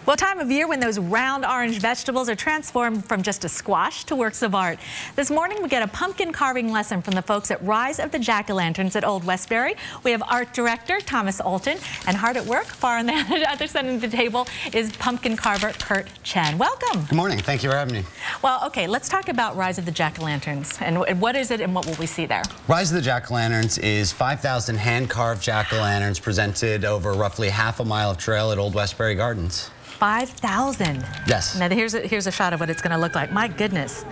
Well, time of year when those round orange vegetables are transformed from just a squash to works of art. This morning we get a pumpkin carving lesson from the folks at Rise of the Jack-O-Lanterns at Old Westbury. We have art director Thomas Olton, and hard at work far on the other side of the table is pumpkin carver Kurt Chen. Welcome. Good morning. Thank you for having me. Well, okay, let's talk about Rise of the Jack-O-Lanterns. And what is it and what will we see there? Rise of the Jack-O-Lanterns is 5,000 hand-carved jack-o'-lanterns presented over roughly half a mile of trail at Old Westbury Gardens. 5,000. Yes. Now here's a shot of what it's going to look like. My goodness.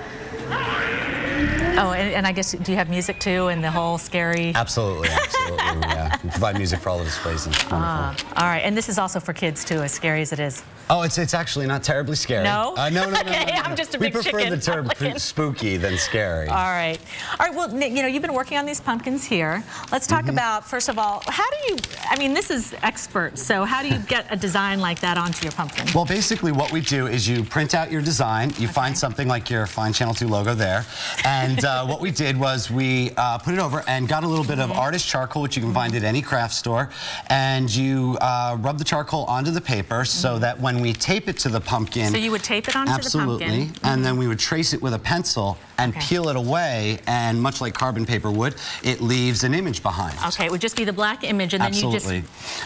Oh, and I guess, do you have music too and the whole scary? Absolutely, absolutely. Yeah. We provide music for all the displays. All right, and this is also for kids too, as scary as it is. Oh, it's actually not terribly scary. No? No. Okay, I'm just a big chicken. We prefer the term spooky than scary. All right. Well, you know, you've been working on these pumpkins here. Let's talk about, first of all, how do you, I mean, this is expert, so how do you get a design like that onto your pumpkin? Well, basically what we do is you print out your design, you find something like your Fine Channel 2 logo there, and what we did was we put it over and got a little bit of artist charcoal, which you can find at any craft store, and you rub the charcoal onto the paper so that when we tape it to the pumpkin... So you would tape it onto the pumpkin? Absolutely, and then we would trace it with a pencil and peel it away, and much like carbon paper would, it leaves an image behind. Okay, it would just be the black image, and then you just...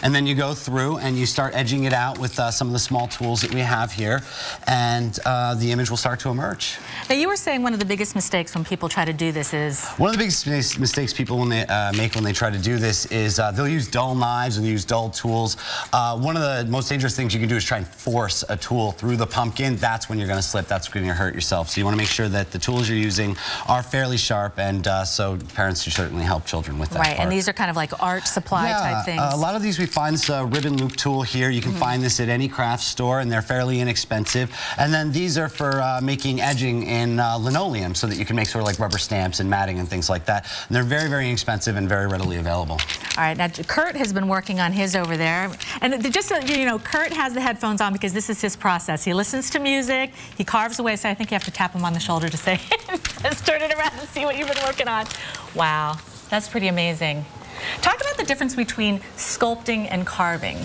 And then you go through and you start edging it out with some of the small tools that we have here, and the image will start to emerge. Now, you were saying one of the biggest mistakes when people try to do this is... One of the biggest mistakes people make when they try to do this is they'll use dull knives or use dull tools. One of the most dangerous things you can do is try and force a tool through the pumpkin. That's when you're going to slip. That's when you're going to hurt yourself. So you want to make sure that the tools you're using are fairly sharp, and so parents should certainly help children with that Right, part. and these are kind of like art supply type things. A lot of these we find this ribbon loop tool here. You can find this at any craft store, and they're fairly inexpensive. And then these are for making edging in linoleum, so that you can make sort of like rubber stamps and matting and things like that. And they're very, very inexpensive and very readily available. All right, now Kurt has been working on his over there. And just so you know, Kurt has the headphones on because this is his process. He listens to music, he carves away, so I think you have to tap him on the shoulder to say, let's turn it around and see what you've been working on. Wow, that's pretty amazing. Talk about the difference between sculpting and carving.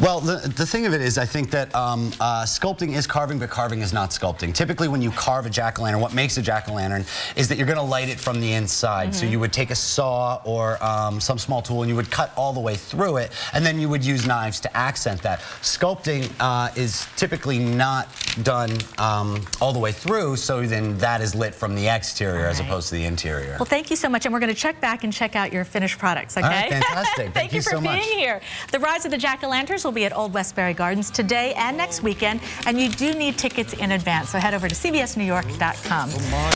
Well, the thing of it is, I think that sculpting is carving, but carving is not sculpting. Typically, when you carve a jack-o'-lantern, what makes a jack-o'-lantern is that you're going to light it from the inside. So you would take a saw or some small tool, and you would cut all the way through it, and then you would use knives to accent that. Sculpting is typically not done all the way through, so then that is lit from the exterior as opposed to the interior. Well, thank you so much, and we're going to check back and check out your finished products, okay? All right, fantastic. Thank you for being here. The Rise of the Jack-O'-Lanterns will be at Old Westbury Gardens today and next weekend, and you do need tickets in advance, so head over to cbsnewyork.com.